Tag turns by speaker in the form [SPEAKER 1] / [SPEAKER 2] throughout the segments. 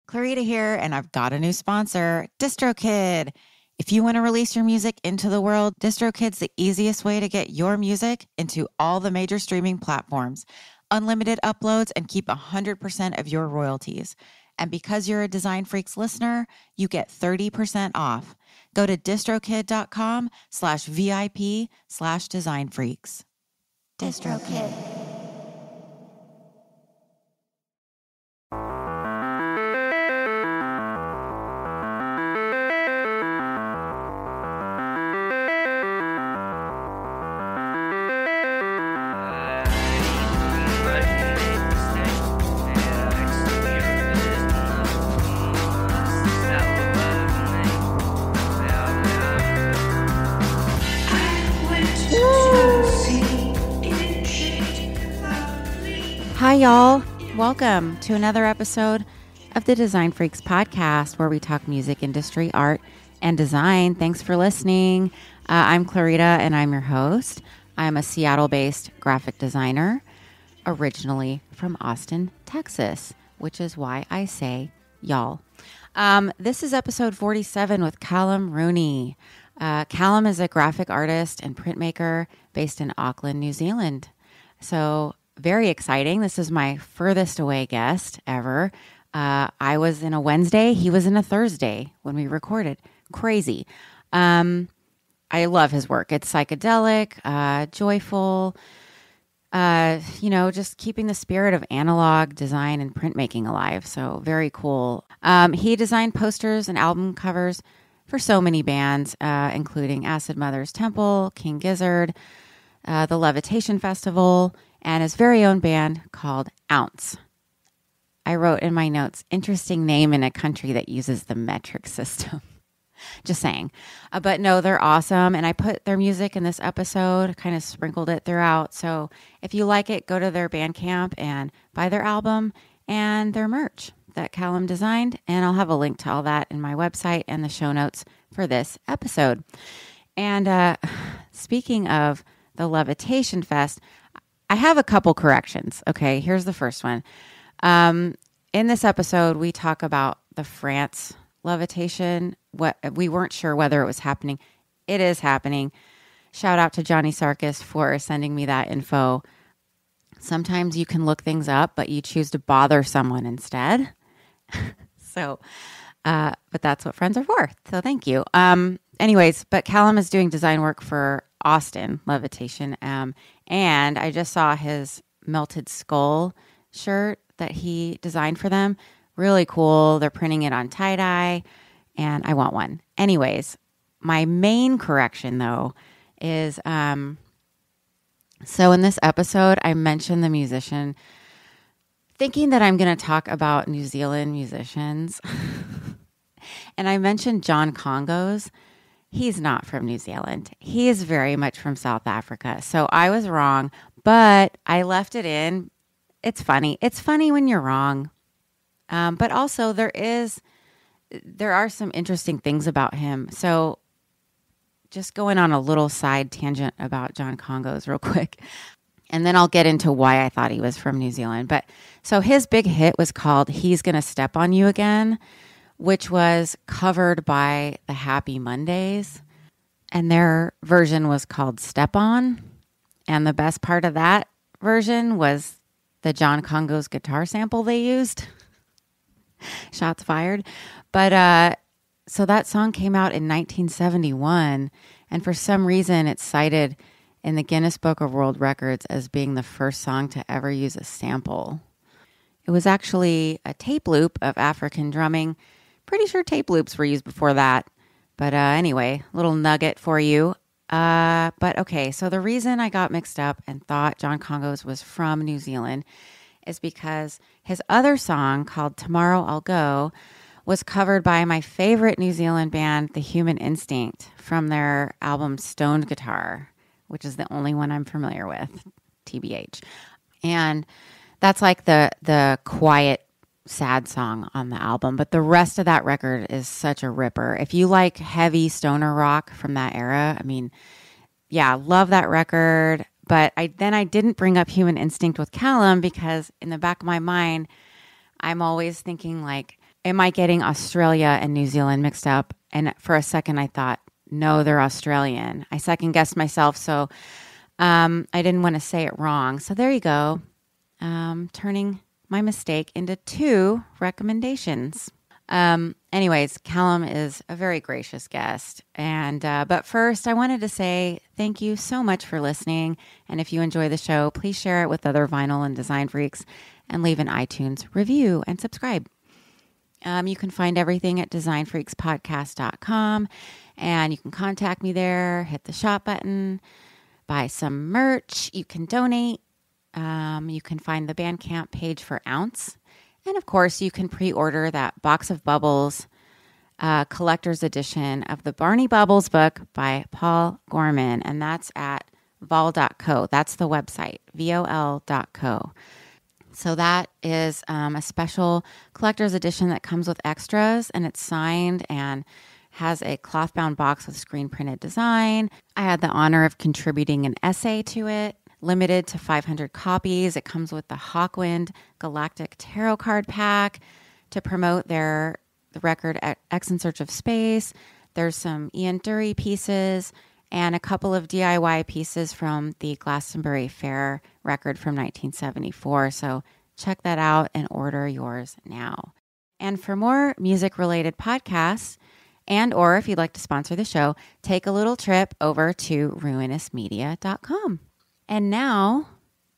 [SPEAKER 1] Clarita here, and I've got a new sponsor, DistroKid. If you want to release your music into the world, DistroKid's the easiest way to get your music into all the major streaming platforms, unlimited uploads, and keep 100% of your royalties. And because you're a Design Freaks listener, you get 30% off. Go to distrokid.com/VIP/designfreaks. DistroKid. Hi, y'all. Welcome to another episode of the Design Freaks podcast, where we talk music industry, art, and design. Thanks for listening. I'm Clarita, and I'm your host. I'm a Seattle-based graphic designer, originally from Austin, Texas, which is why I say y'all. This is episode 47 with Callum Rooney. Callum is a graphic artist and printmaker based in Auckland, New Zealand. So very exciting. This is my furthest away guest ever. I was in a Wednesday. He was in a Thursday when we recorded. Crazy. I love his work. It's psychedelic, joyful, just keeping the spirit of analog design and printmaking alive. So very cool. He designed posters and album covers for so many bands, including Acid Mother's Temple, King Gizzard, the Levitation Festival, and his very own band called Ounce. I wrote in my notes, interesting name in a country that uses the metric system. Just saying. But no, they're awesome. And I put their music in this episode, kind of sprinkled it throughout. So if you like it, go to their Bandcamp and buy their album and their merch that Callum designed. And I'll have a link to all that in my website and the show notes for this episode. And speaking of the Levitation Fest, I have a couple corrections. Okay, here's the first one. In this episode, we talk about the France Levitation. We weren't sure whether it was happening. It is happening. Shout out to Johnny Sarkis for sending me that info. Sometimes you can look things up, but you choose to bother someone instead. But that's what friends are for. So thank you. Anyways, but Callum is doing design work for Austin Levitation. And I just saw his Melted Skull shirt that he designed for them. Really cool. They're printing it on tie-dye, and I want one. Anyways, my main correction, though, is so in this episode, I mentioned the musician, thinking that I'm going to talk about New Zealand musicians. And I mentioned John Congos. He's not from New Zealand. He is very much from South Africa. So I was wrong, but I left it in. It's funny. It's funny when you're wrong. But also there are some interesting things about him. So just going on a little side tangent about John Congos real quick. And then I'll get into why I thought he was from New Zealand. But so his big hit was called He's Gonna Step on You Again, which was covered by the Happy Mondays. And their version was called Step On. And the best part of that version was the John Congos guitar sample they used. Shots fired. But so that song came out in 1971. And for some reason, it's cited in the Guinness Book of World Records as being the first song to ever use a sample. It was actually a tape loop of African drumming. Pretty sure tape loops were used before that. But anyway, little nugget for you. But okay, so the reason I got mixed up and thought John Congos was from New Zealand is because his other song called Tomorrow I'll Go was covered by my favorite New Zealand band, The Human Instinct, from their album Stoned Guitar, which is the only one I'm familiar with, TBH. And that's like the quiet sad song on the album, but the rest of that record is such a ripper. If you like heavy stoner rock from that era, I mean, yeah, love that record. But I didn't bring up Human Instinct with Callum because in the back of my mind, I'm always thinking like am I getting Australia and New Zealand mixed up? And for a second, I thought, no, they're Australian. I second guessed myself, so I didn't want to say it wrong. So there you go, turning my mistake into 2 recommendations. Anyways, Callum is a very gracious guest. And but first, I wanted to say thank you so much for listening. And if you enjoy the show, please share it with other vinyl and design freaks and leave an iTunes review and subscribe. You can find everything at designfreakspodcast.com, and you can contact me there, hit the shop button, buy some merch. You can donate. You can find the Bandcamp page for Ounce. And of course, you can pre-order that Box of Bubbles collector's edition of the Barney Bubbles book by Paul Gorman. And that's at vol.co. That's the website, vol.co. So that is a special collector's edition that comes with extras, and it's signed and has a cloth-bound box with screen-printed design. I had the honor of contributing an essay to it, limited to 500 copies. It comes with the Hawkwind Galactic Tarot card pack to promote the record X in Search of Space. There's some Ian Dury pieces and a couple of DIY pieces from the Glastonbury Fair record from 1974. So check that out and order yours now. And for more music-related podcasts, and or if you'd like to sponsor the show, take a little trip over to ruinousmedia.com. And now,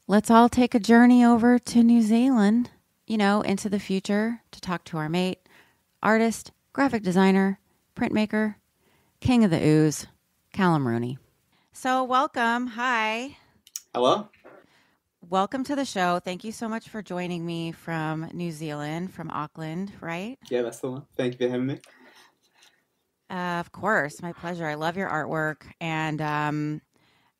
[SPEAKER 1] let's all take a journey over to New Zealand, into the future to talk to our mate, artist, graphic designer, printmaker, king of the ooze, Callum Rooney. So welcome. Hi.
[SPEAKER 2] Hello.
[SPEAKER 1] Welcome to the show. Thank you so much for joining me from New Zealand, from Auckland, right?
[SPEAKER 2] Yeah, that's the one. Thank you for having me.
[SPEAKER 1] Of course. My pleasure. I love your artwork. And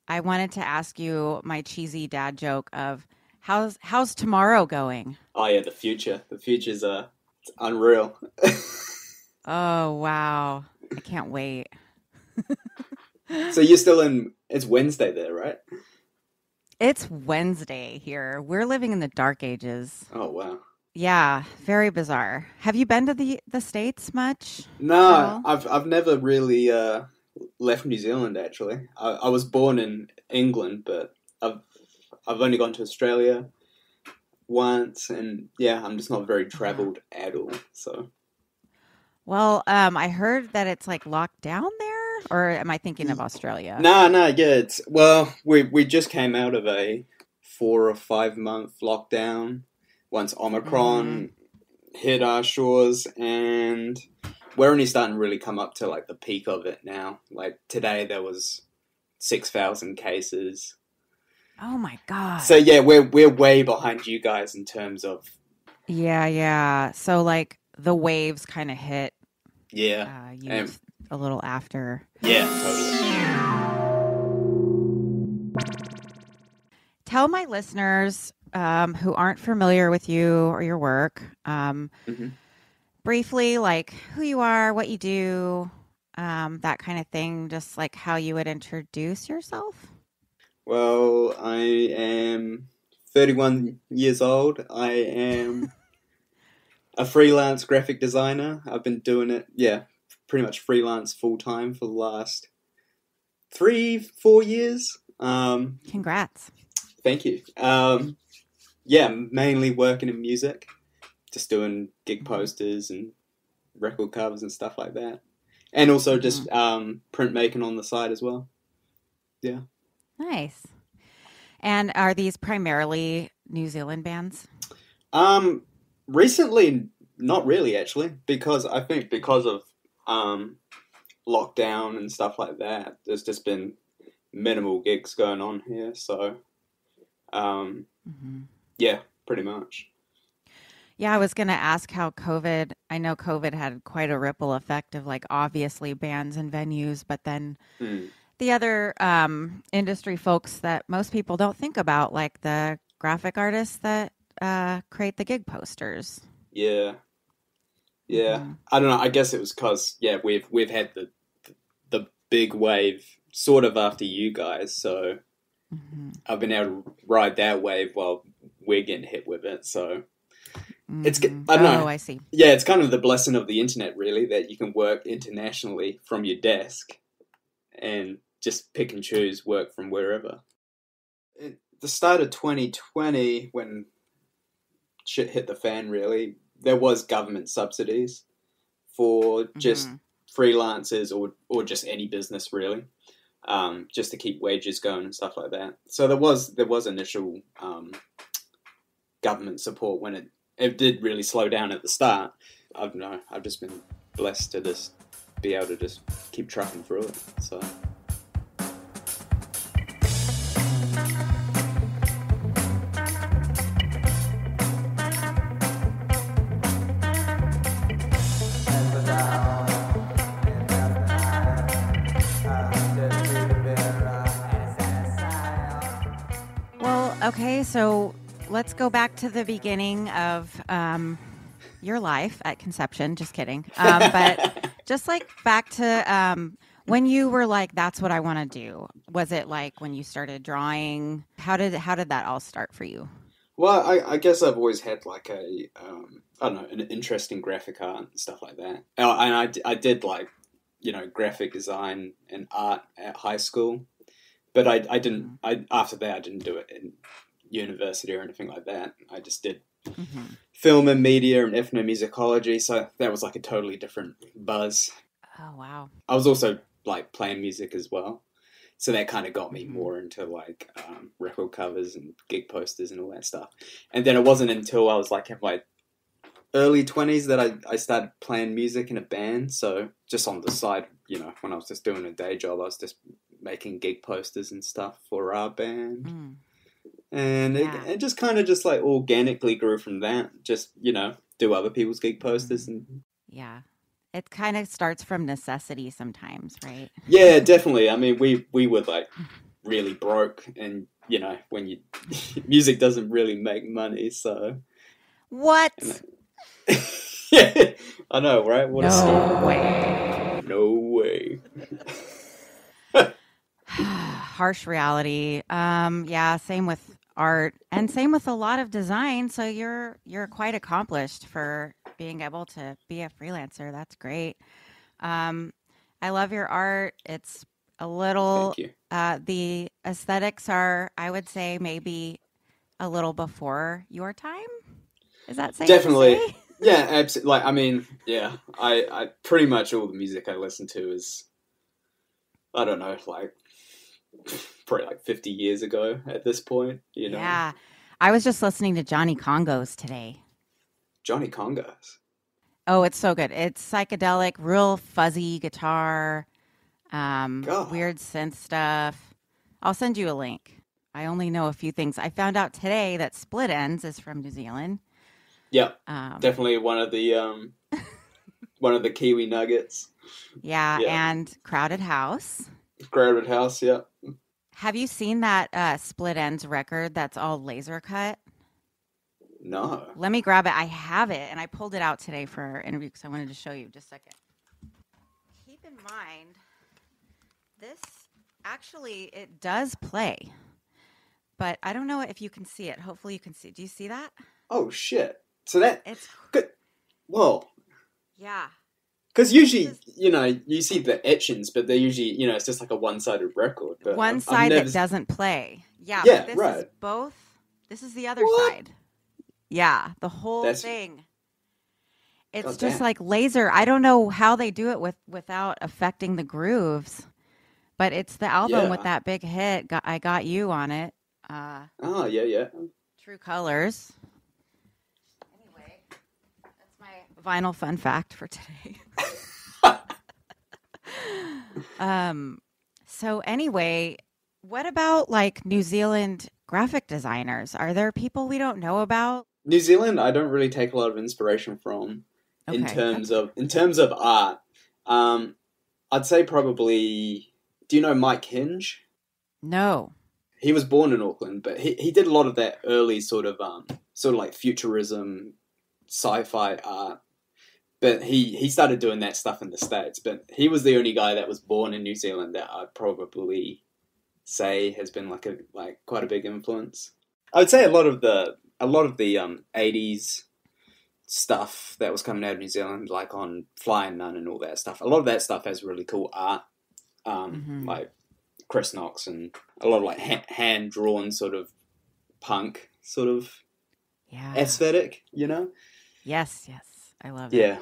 [SPEAKER 1] I wanted to ask you my cheesy dad joke of how's tomorrow going?
[SPEAKER 2] Oh yeah, the future. The future's it's unreal.
[SPEAKER 1] Oh wow. I can't wait.
[SPEAKER 2] So you're still it's Wednesday there, right?
[SPEAKER 1] It's Wednesday here. We're living in the dark ages.
[SPEAKER 2] Oh wow.
[SPEAKER 1] Yeah, very bizarre. Have you been to the States much?
[SPEAKER 2] No, I've never really left New Zealand actually. I was born in England, but I've only gone to Australia once, and yeah, I'm just not very traveled at all. So,
[SPEAKER 1] well, I heard that it's like locked down there, or am I thinking of Australia?
[SPEAKER 2] No, yeah, we just came out of a 4 or 5 month lockdown once Omicron hit our shores, and we're only starting to really come up to like the peak of it now. Like today there was 6,000 cases.
[SPEAKER 1] Oh my God.
[SPEAKER 2] So yeah, we're way behind you guys in terms of
[SPEAKER 1] Yeah. So like the waves kind of hit you a little after.
[SPEAKER 2] Yeah, totally.
[SPEAKER 1] Tell my listeners who aren't familiar with you or your work, briefly, like who you are, what you do, that kind of thing, just like how you would introduce yourself.
[SPEAKER 2] Well, I am 31 years old. I am a freelance graphic designer. I've been doing it, pretty much freelance full-time for the last 3-4 years.
[SPEAKER 1] Congrats.
[SPEAKER 2] Thank you. Mainly working in music, just doing gig posters and record covers and stuff like that. And also just printmaking on the side as well. Yeah.
[SPEAKER 1] Nice. And are these primarily New Zealand bands?
[SPEAKER 2] Recently, not really, actually, because I think because of lockdown and stuff like that, there's just been minimal gigs going on here. So, yeah, pretty much.
[SPEAKER 1] Yeah, I was going to ask how I know COVID had quite a ripple effect of like obviously bands and venues, but then the other industry folks that most people don't think about, like the graphic artists that create the gig posters.
[SPEAKER 2] Yeah. I don't know. I guess it was because we've had the big wave sort of after you guys, so I've been able to ride that wave while we're getting hit with it. So I don't know.
[SPEAKER 1] Oh, I see.
[SPEAKER 2] Yeah, it's kind of the blessing of the internet, really, that you can work internationally from your desk and just pick and choose work from wherever. At the start of 2020, when shit hit the fan, really, there was government subsidies for just freelancers or just any business, really, just to keep wages going and stuff like that. So there was initial government support when it did really slow down at the start. I don't know. I've just been blessed to just be able to just keep trucking through it. So.
[SPEAKER 1] Well, okay, so let's go back to the beginning of your life at conception. Just kidding. But just like back to when you were like, that's what I want to do. Was it like when you started drawing? How did that all start for you?
[SPEAKER 2] Well, I guess I've always had like I don't know, an interest in graphic art and stuff like that. And I did like, graphic design and art at high school. But I didn't, after that, I didn't do it in university or anything like that. I just did film and media and ethnomusicology. So that was like a totally different buzz.
[SPEAKER 1] Oh, wow.
[SPEAKER 2] I was also like playing music as well. So that kind of got me more into like record covers and gig posters and all that stuff. And then it wasn't until I was like in my early 20s that I started playing music in a band. So just on the side, when I was just doing a day job, I was just making gig posters and stuff for our band. And it just kind of just like organically grew from that. Just, do other people's gig posters. And
[SPEAKER 1] yeah. It kind of starts from necessity sometimes, right?
[SPEAKER 2] Yeah, definitely. I mean, we were like really broke and, when music doesn't really make money, so.
[SPEAKER 1] What?
[SPEAKER 2] Yeah, I know, right? What
[SPEAKER 1] no way.
[SPEAKER 2] No way.
[SPEAKER 1] Harsh reality. Yeah, same with art and same with a lot of design. So you're quite accomplished for being able to be a freelancer. That's great. I love your art. It's a little,
[SPEAKER 2] Thank you.
[SPEAKER 1] The aesthetics are, I would say, maybe a little before your time. Is that safe
[SPEAKER 2] Definitely.
[SPEAKER 1] to say?
[SPEAKER 2] Yeah, absolutely. Like, I mean, yeah, I pretty much all the music I listen to is, I don't know, like probably like 50 years ago at this point,
[SPEAKER 1] Yeah. I was just listening to Johnny Congos today.
[SPEAKER 2] Johnny Congos.
[SPEAKER 1] Oh, it's so good. It's psychedelic, real fuzzy guitar, weird synth stuff. I'll send you a link. I only know a few things. I found out today that Split Ends is from New Zealand.
[SPEAKER 2] Yeah, definitely one of the Kiwi nuggets.
[SPEAKER 1] Yeah, and Crowded House.
[SPEAKER 2] Crowded House, yeah.
[SPEAKER 1] Have you seen that Split Ends record that's all laser cut?
[SPEAKER 2] No.
[SPEAKER 1] Let me grab it. I have it, and I pulled it out today for our interview because I wanted to show you. Just a second. Keep in mind, this actually, it does play, but I don't know if you can see it. Hopefully you can see it. Do you see that?
[SPEAKER 2] Oh, shit. So that...
[SPEAKER 1] It's
[SPEAKER 2] good. Whoa.
[SPEAKER 1] Yeah.
[SPEAKER 2] Because usually, you see the etchings, but they're usually, it's just like a one-sided record. But
[SPEAKER 1] one side
[SPEAKER 2] never...
[SPEAKER 1] that doesn't play. Yeah,
[SPEAKER 2] yeah,
[SPEAKER 1] but this
[SPEAKER 2] right.
[SPEAKER 1] is both. This is the other side. Yeah, the whole thing. It's just like laser. I don't know how they do it without affecting the grooves, but it's the album with that big hit. I Got You on it.
[SPEAKER 2] Oh, yeah.
[SPEAKER 1] True Colors. Anyway, that's my vinyl fun fact for today. So anyway, what about like New Zealand graphic designers? Are there people we don't know about?
[SPEAKER 2] New Zealand, I don't really take a lot of inspiration from in terms of art. I'd say probably. Do you know Mike Hinge?
[SPEAKER 1] No.
[SPEAKER 2] He was born in Auckland, but he did a lot of that early sort of like futurism, sci-fi art. But he started doing that stuff in the States. But he was the only guy that was born in New Zealand that I'd probably say has been like quite a big influence. I would say a lot of the 80s stuff that was coming out of New Zealand, like on Flying Nun and all that stuff. A lot of that stuff has really cool art, like Chris Knox, and a lot of like hand drawn sort of punk sort of aesthetic, you know?
[SPEAKER 1] Yes, I love it.
[SPEAKER 2] Yeah.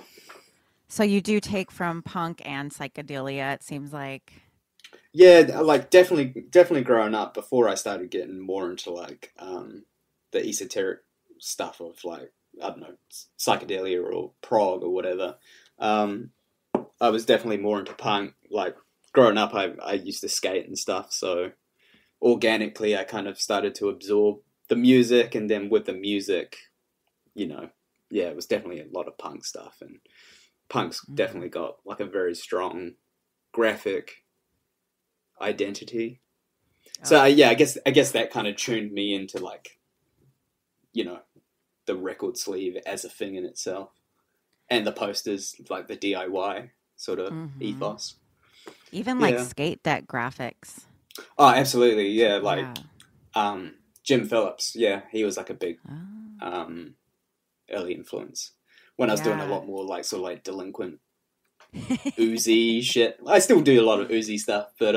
[SPEAKER 1] So you do take from punk and psychedelia, it seems like.
[SPEAKER 2] Yeah, like definitely growing up before I started getting more into like the esoteric stuff of like, I don't know, psychedelia or prog or whatever. I was definitely more into punk. Like growing up, I used to skate and stuff, so organically I kind of started to absorb the music, and then with the music, you know, yeah, it was definitely a lot of punk stuff, and punk's definitely got like a very strong graphic identity. So yeah, I guess that kind of tuned me into like, you know, the record sleeve as a thing in itself, and the posters, like the DIY sort of ethos.
[SPEAKER 1] Even like skate deck graphics.
[SPEAKER 2] Oh, absolutely, yeah. Like Jim Phillips, yeah, he was like a big early influence when I was doing a lot more like sort of like delinquent oozy shit. I still do a lot of oozy stuff, but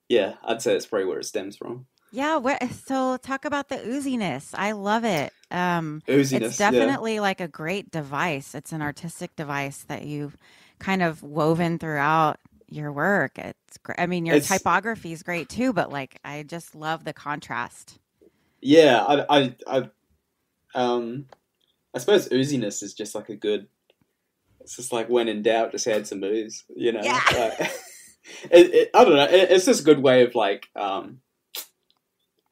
[SPEAKER 2] yeah, I'd say that's probably where it stems from.
[SPEAKER 1] Yeah, so talk about the ooziness. I love it.
[SPEAKER 2] Ooziness,
[SPEAKER 1] it's definitely like a great device. It's an artistic device that you've kind of woven throughout your work. It's great. I mean, your typography is great too, but like I just love the contrast.
[SPEAKER 2] Yeah, I suppose ooziness is just like a good. It's just like when in doubt, just add some ooze. You know, I don't know. It's just a good way of like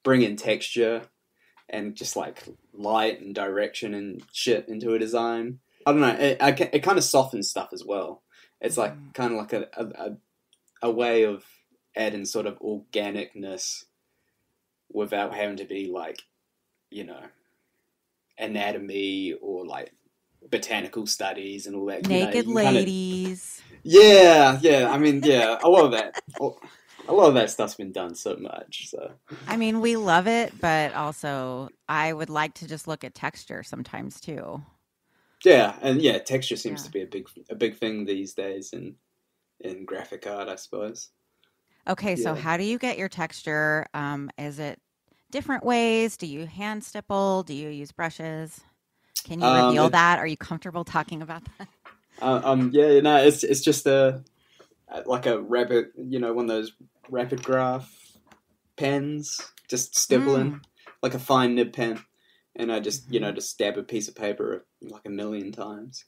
[SPEAKER 2] bringing texture and just like light and direction and shit into a design. I don't know. It kind of softens stuff as well. It's like kind of like a way of adding sort of organicness without having to be like, you know, anatomy or like botanical studies and all that.
[SPEAKER 1] Naked ladies.
[SPEAKER 2] Yeah. I mean, yeah, a lot of that stuff's been done so much. So
[SPEAKER 1] I mean, we love it, but also I would like to just look at texture sometimes too.
[SPEAKER 2] Yeah, and yeah, texture seems to be a big thing these days in graphic art, I suppose.
[SPEAKER 1] Okay, so how do you get your texture? Is it different ways? Do you hand stipple? Do you use brushes? Can you reveal that? Are you comfortable talking about that?
[SPEAKER 2] Yeah, no, it's just like a rapid, you know, one of those rapid graph pens, just stippling, like a fine nib pen, and I just you know just stab a piece of paper like a million times.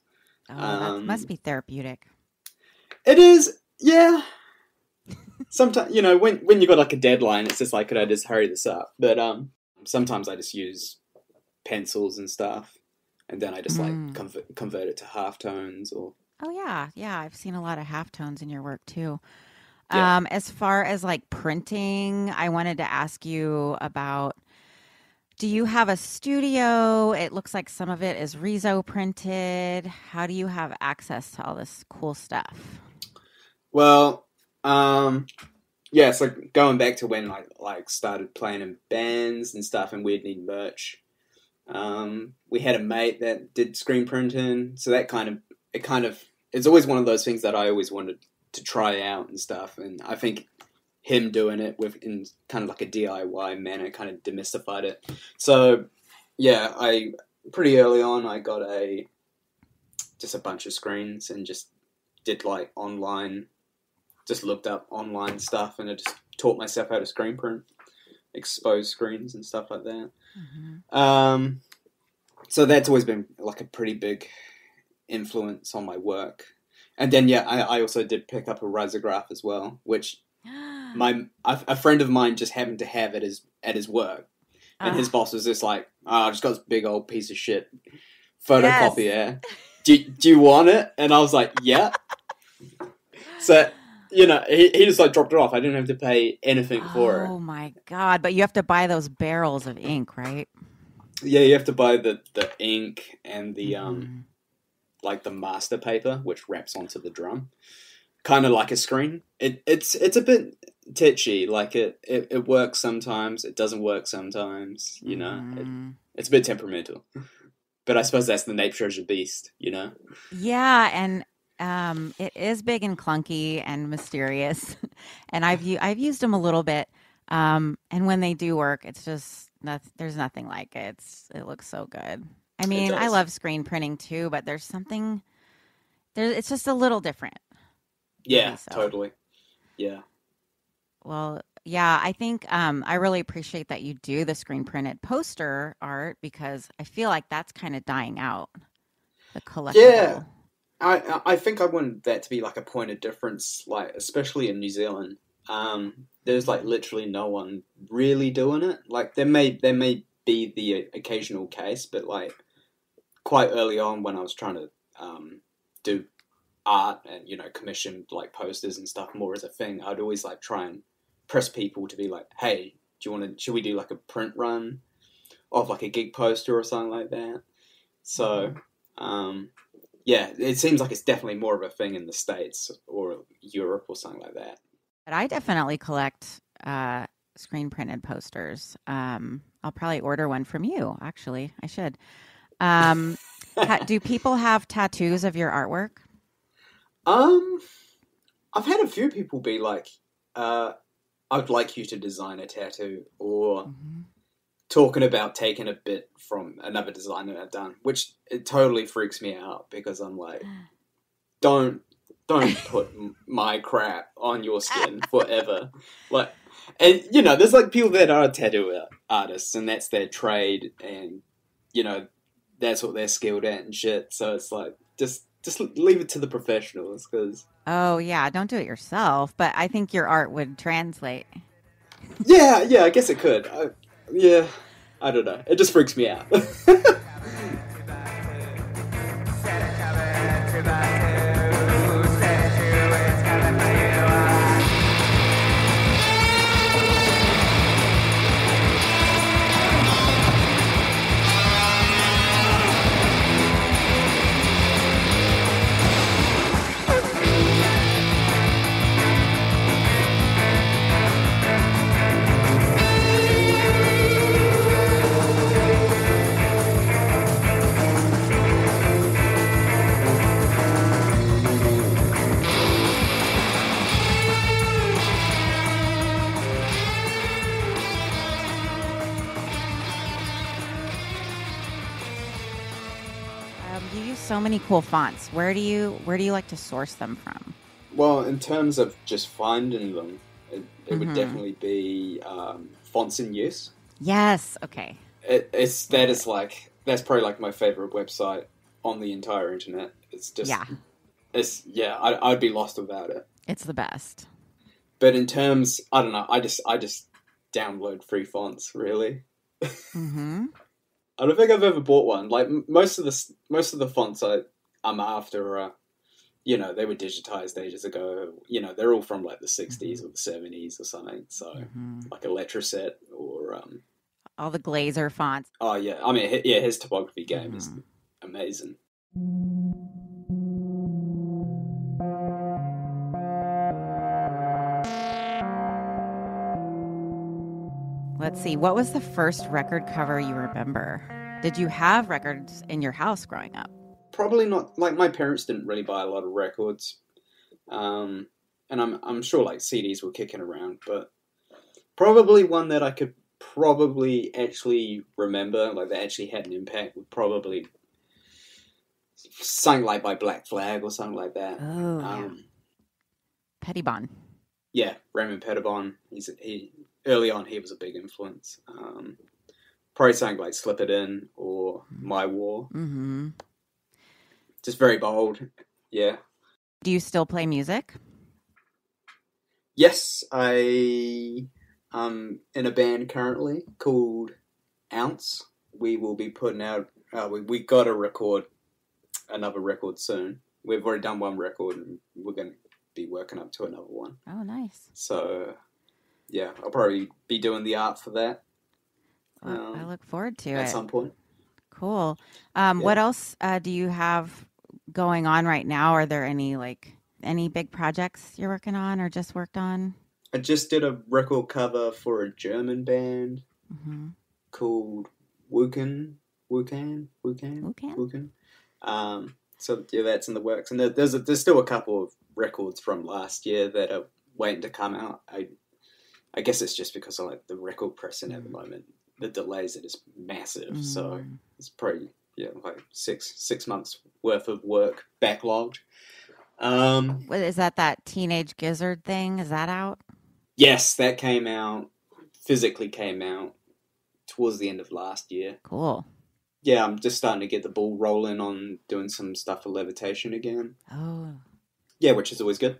[SPEAKER 1] Oh, that must be therapeutic.
[SPEAKER 2] It is, yeah. Sometimes, you know, when you got like a deadline, it's just like, could I just hurry this up? But sometimes I just use pencils and stuff, and then I just like convert it to halftones or.
[SPEAKER 1] Oh yeah, I've seen a lot of halftones in your work too.
[SPEAKER 2] Yeah.
[SPEAKER 1] As far as like printing, I wanted to ask you about. Do you have a studio? It looks like some of it is Rezo printed. How do you have access to all this cool stuff?
[SPEAKER 2] Well, yeah, so going back to when I like started playing in bands and stuff, and we'd need merch. We had a mate that did screen printing, so that it's always one of those things that I always wanted to try out and stuff. And I think him doing it in kind of like a DIY manner kind of demystified it. So yeah, I pretty early on I got just a bunch of screens and just did like online. Just looked up online stuff and I just taught myself how to screen print, expose screens and stuff like that. So that's always been like a pretty big influence on my work. And then yeah, I also did pick up a risograph as well, which a friend of mine just happened to have at his work, and his boss was just like, "Oh, I just got this big old piece of shit photocopier. Yes. Do you want it?" And I was like, "Yeah." So. You know, he just like dropped it off. I didn't have to pay anything for it.
[SPEAKER 1] Oh my God. But you have to buy those barrels of ink, right?
[SPEAKER 2] Yeah, you have to buy the ink and the like the master paper, which wraps onto the drum. Kind of like a screen. It's a bit titchy. Like it works sometimes, it doesn't work sometimes, you know. It's a bit temperamental. But I suppose that's the nature of the beast, you know?
[SPEAKER 1] Yeah, and it is big and clunky and mysterious, and I've used them a little bit, and when they do work, it's just there's nothing like it. It looks so good. I
[SPEAKER 2] It
[SPEAKER 1] mean, I
[SPEAKER 2] does.
[SPEAKER 1] love screen printing too, but there's something there. It's just a little different, maybe
[SPEAKER 2] Yeah,
[SPEAKER 1] so.
[SPEAKER 2] totally. Yeah.
[SPEAKER 1] Well, yeah, I think I really appreciate that you do the screen printed poster art because I feel like that's kind of dying out, the
[SPEAKER 2] Yeah.
[SPEAKER 1] collectible.
[SPEAKER 2] I think I want that to be like a point of difference, like especially in New Zealand. There's like literally no one really doing it. Like there may be the occasional case, but like quite early on when I was trying to do art and commission like posters and stuff more as a thing, I'd always like try and press people to be like, hey, do you want to? Should we do like a print run of like a gig poster or something like that? So. Um, yeah, it seems like it's definitely more of a thing in the States or Europe or something like that.
[SPEAKER 1] But I definitely collect screen printed posters. I'll probably order one from you. Actually, I should. Um, do people have tattoos of your artwork?
[SPEAKER 2] um, I've had a few people be like, I'd like you to design a tattoo, or
[SPEAKER 1] Hmm.
[SPEAKER 2] talking about taking a bit from another design that I've done, which it totally freaks me out because I'm like, don't don't put my crap on your skin forever. Like, and there's like people that are tattoo artists, and that's their trade, and you know, that's what they're skilled at and shit. So it's like, just leave it to the professionals, because
[SPEAKER 1] Oh yeah, don't do it yourself. But I think your art would translate.
[SPEAKER 2] yeah, I guess it could. Yeah, I don't know. It just freaks me out.
[SPEAKER 1] You use so many cool fonts. Where do you like to source them from?
[SPEAKER 2] Well, in terms of just finding them, it would
[SPEAKER 1] Hmm.
[SPEAKER 2] definitely be fonts in use.
[SPEAKER 1] Yes. Okay.
[SPEAKER 2] It's
[SPEAKER 1] Love
[SPEAKER 2] that
[SPEAKER 1] it.
[SPEAKER 2] is like that's probably like my favorite website on the entire internet. It's
[SPEAKER 1] Yeah,
[SPEAKER 2] just it's yeah, I'd be lost without it.
[SPEAKER 1] it's the best.
[SPEAKER 2] But in terms, I don't know, I just download free fonts really.
[SPEAKER 1] Hmm.
[SPEAKER 2] I don't think I've ever bought one. Like most of the fonts I'm after are they were digitized ages ago. They're all from like the
[SPEAKER 1] Hmm.
[SPEAKER 2] '60s or the '70s or something. So
[SPEAKER 1] Hmm.
[SPEAKER 2] like a Letraset or
[SPEAKER 1] All the Glazer fonts.
[SPEAKER 2] oh yeah, I mean yeah, his topography game is
[SPEAKER 1] Hmm.
[SPEAKER 2] amazing.
[SPEAKER 1] Let's see. What was the first record cover you remember? Did you have records in your house growing up?
[SPEAKER 2] Probably not. Like my parents didn't really buy a lot of records, um, and I'm sure like CDs were kicking around, but probably one that I could probably actually remember, like that actually had an impact, would probably something like by Black Flag or something like that.
[SPEAKER 1] Oh yeah,
[SPEAKER 2] Um,
[SPEAKER 1] Pettibon.
[SPEAKER 2] yeah, Raymond Pettibon. He early on he was a big influence. Probably something like Slip It In or My War.
[SPEAKER 1] Mm-hmm.
[SPEAKER 2] Just very bold. Yeah.
[SPEAKER 1] Do you still play music?
[SPEAKER 2] Yes, I am in a band currently called Ounce. We will be putting out. We got to record another record soon. We've already done one record, and we're going to be working up to another one.
[SPEAKER 1] Oh, nice.
[SPEAKER 2] So yeah, I'll probably be doing the art for that
[SPEAKER 1] Well, I look forward to
[SPEAKER 2] at
[SPEAKER 1] it.
[SPEAKER 2] some point.
[SPEAKER 1] Cool.
[SPEAKER 2] Yeah,
[SPEAKER 1] What else do you have going on right now? Are there any big projects you're working on or just worked on?
[SPEAKER 2] I just did a record cover for a German band
[SPEAKER 1] Hmm.
[SPEAKER 2] called Woken Wukan. So yeah, that's in the works, and there's still a couple of records from last year that are waiting to come out. I guess it's just because of like the record pressing at the moment. The delays it is massive, so it's probably like six months worth of work backlogged.
[SPEAKER 1] What is that Teenage Gizzard thing? Is that out?
[SPEAKER 2] Yes, that physically came out towards the end of last year.
[SPEAKER 1] Cool.
[SPEAKER 2] Yeah, I'm just starting to get the ball rolling on doing some stuff for Levitation again.
[SPEAKER 1] Oh.
[SPEAKER 2] Yeah, which is always good.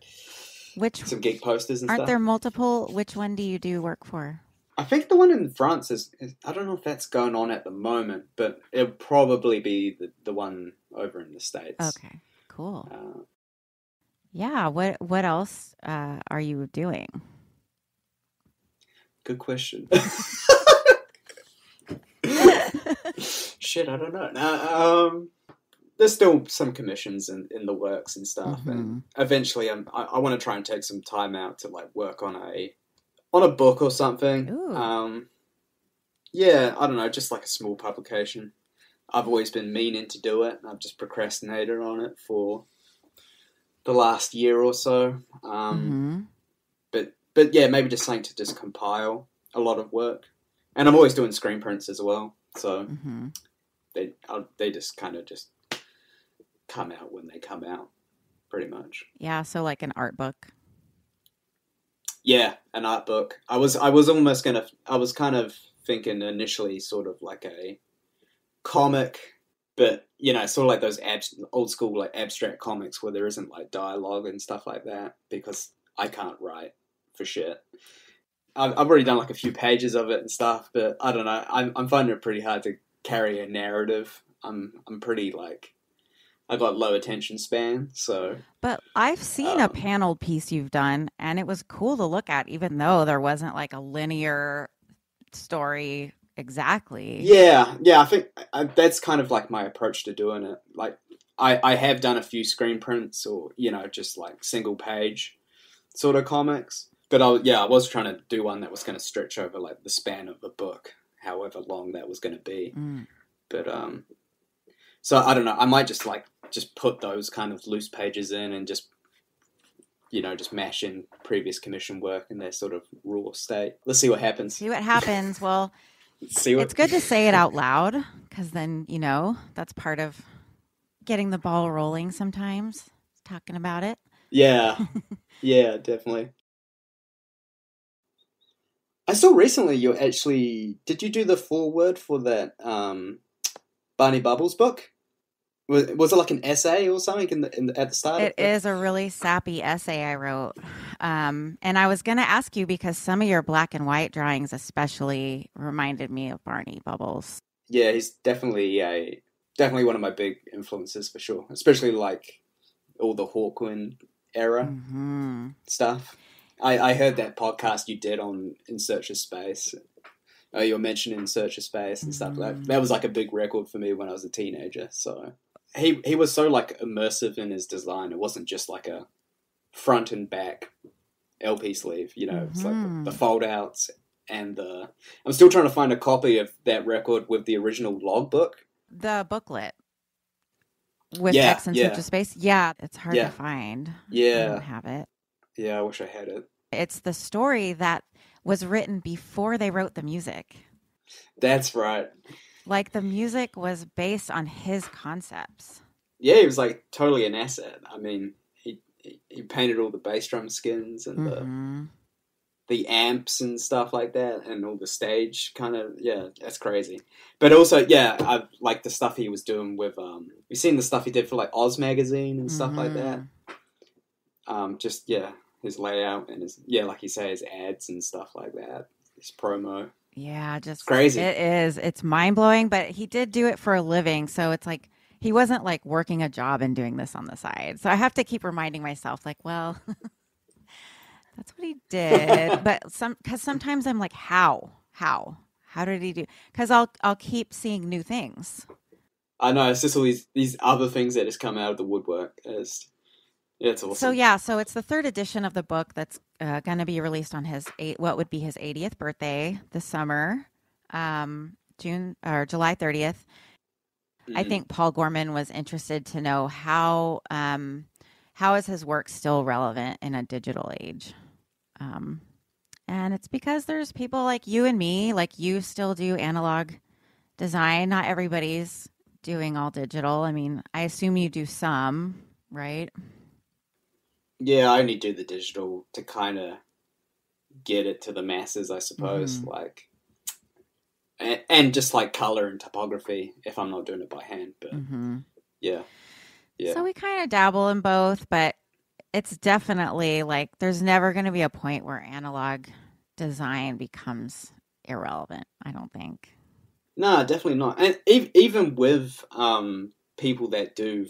[SPEAKER 1] Some
[SPEAKER 2] gig posters and
[SPEAKER 1] aren't
[SPEAKER 2] stuff.
[SPEAKER 1] There multiple? Which one do you do work for?
[SPEAKER 2] I think the one in France is I don't know if that's going on at the moment, but it'll probably be the one over in the States.
[SPEAKER 1] Okay, cool. Yeah, what else are you doing?
[SPEAKER 2] Good question. Shit, I don't know. There's still some commissions in the works and stuff, and eventually I want to try and take some time out to like work on a book or something.
[SPEAKER 1] Ooh.
[SPEAKER 2] Yeah, I don't know, just like a small publication. I've always been meaning to do it, and I've just procrastinated on it for the last year or so. But yeah, maybe just something to just compile a lot of work. And I'm always doing screen prints as well, so they just kind of just come out when they come out, pretty much.
[SPEAKER 1] Yeah, so like an art book.
[SPEAKER 2] Yeah, an art book. I was kind of thinking initially sort of like a comic, but sort of like those old school like abstract comics where there isn't like dialogue and stuff like that, because I can't write for shit. I've already done like a few pages of it and stuff, but I don't know. I'm finding it pretty hard to carry a narrative. I'm pretty like, I got low attention span, so.
[SPEAKER 1] But I've seen a paneled piece you've done, and it was cool to look at, even though there wasn't like a linear story exactly.
[SPEAKER 2] Yeah. I think that's kind of like my approach to doing it. Like, I have done a few screen prints or just like single page sort of comics. But I was trying to do one that was going to stretch over like the span of a book, however long that was going to be. But so I don't know. I might just put those kind of loose pages in and just mash in previous commission work in their sort of raw state. Let's see what happens.
[SPEAKER 1] Well, it's good to say it out loud, because then that's part of getting the ball rolling. Sometimes talking about it.
[SPEAKER 2] Yeah, yeah, definitely. I saw recently did you do the foreword for that Barney Bubbles book? Was it like an essay or something at the start?
[SPEAKER 1] It is a really sappy essay I wrote. And I was going to ask you, because some of your black and white drawings especially reminded me of Barney Bubbles.
[SPEAKER 2] Yeah, he's definitely one of my big influences for sure, especially like all the Hawkwind era stuff. I heard that podcast you did on In Search of Space. You were mentioning In Search of Space and stuff like that. That was like a big record for me when I was a teenager. So he was so like immersive in his design. It wasn't just like a front and back LP sleeve. It's like the fold outs and I'm still trying to find a copy of that record with the original logbook.
[SPEAKER 1] The booklet. With X in Search of Space. Yeah, it's hard to find.
[SPEAKER 2] Yeah.
[SPEAKER 1] I don't have it.
[SPEAKER 2] Yeah, I wish I had it.
[SPEAKER 1] It's the story that was written before they wrote the music.
[SPEAKER 2] That's right.
[SPEAKER 1] Like, the music was based on his concepts.
[SPEAKER 2] Yeah, he was like totally an asset. I mean, he painted all the bass drum skins and the amps and stuff like that, and all the stage kind of, that's crazy. But also, I like the stuff he was doing with you've seen the stuff he did for like Oz magazine and stuff like that. His layout and like you say, his ads and stuff like that, his promo.
[SPEAKER 1] Yeah, just
[SPEAKER 2] it's crazy.
[SPEAKER 1] It is. It's mind blowing, but he did do it for a living, so it's like he wasn't like working a job and doing this on the side. So I have to keep reminding myself, like, well, that's what he did. But because sometimes I'm like, how did he do? Because I'll keep seeing new things.
[SPEAKER 2] I know, it's just all these other things that just come out of the woodwork. It's awesome.
[SPEAKER 1] So it's the third edition of the book that's going to be released on what would be his 80th birthday this summer, July 30th. I think Paul Gorman was interested to know how is his work still relevant in a digital age. And it's because there's people like you and me, like you still do analog design. Not everybody's doing all digital. I mean, I assume you do some, right?
[SPEAKER 2] Yeah, I only do the digital to kind of get it to the masses, I suppose.
[SPEAKER 1] Mm-hmm.
[SPEAKER 2] Like, and just like color and typography if I'm not doing it by hand. But yeah.
[SPEAKER 1] So we kind of dabble in both, but it's definitely like there's never going to be a point where analog design becomes irrelevant, I don't think.
[SPEAKER 2] No, definitely not. And even with people that do,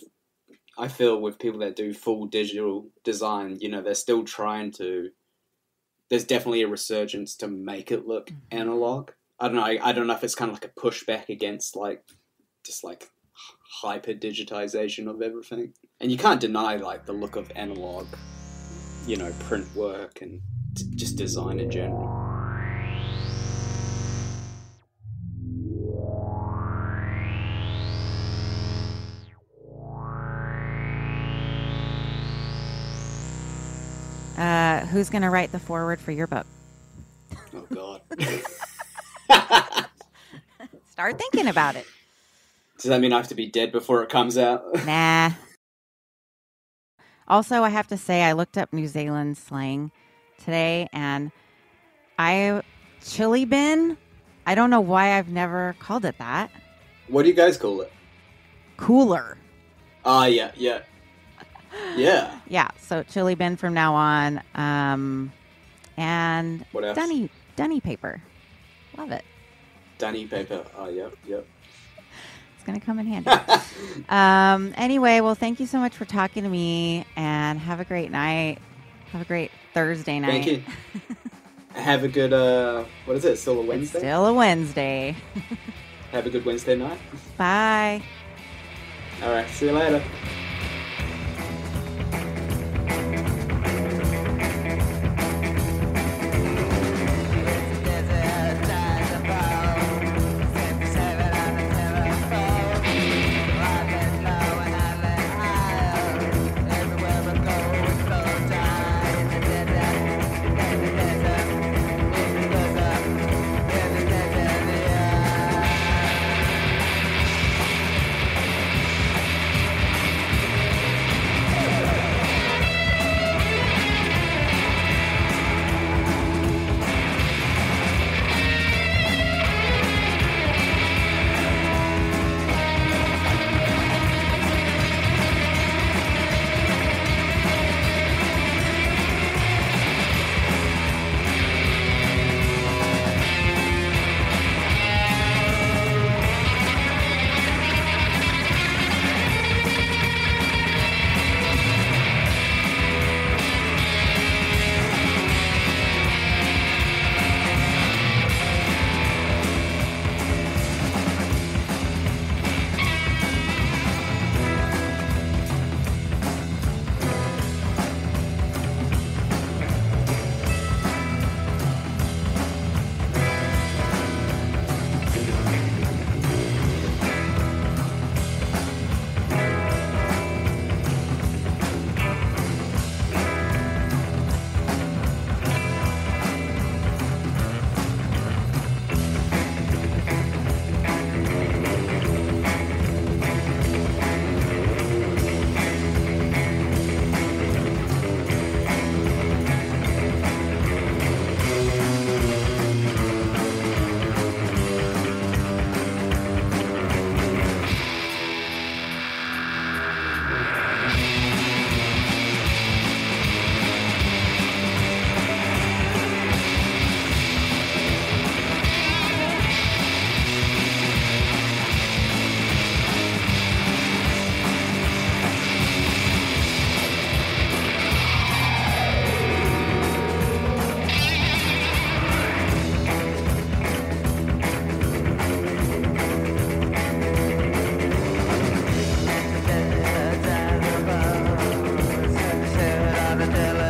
[SPEAKER 2] I feel with people that do full digital design, you know, they're still trying to. There's definitely a resurgence to make it look analog. I don't know. I don't know if it's kind of like a pushback against like just like hyper digitization of everything. And you can't deny like the look of analog, you know, print work and just design in general.
[SPEAKER 1] Who's going to write the foreword for your book?
[SPEAKER 2] Oh, God.
[SPEAKER 1] Start thinking about it.
[SPEAKER 2] Does that mean I have to be dead before it comes out?
[SPEAKER 1] Nah. Also, I have to say, I looked up New Zealand slang today, and chili bin, I don't know why I've never called it that.
[SPEAKER 2] What do you guys call it?
[SPEAKER 1] Cooler.
[SPEAKER 2] Yeah.
[SPEAKER 1] Yeah, so chili bin from now on. And
[SPEAKER 2] what else?
[SPEAKER 1] Dunny paper. Love it.
[SPEAKER 2] Dunny paper. Oh, yep.
[SPEAKER 1] It's going to come in handy. Anyway, well, thank you so much for talking to me, and have a great night. Have a great Thursday night.
[SPEAKER 2] Thank you. Have a good, what is it? Still a Wednesday?
[SPEAKER 1] It's still a Wednesday.
[SPEAKER 2] Have a good Wednesday night.
[SPEAKER 1] Bye.
[SPEAKER 2] All right. See you later.
[SPEAKER 3] Tell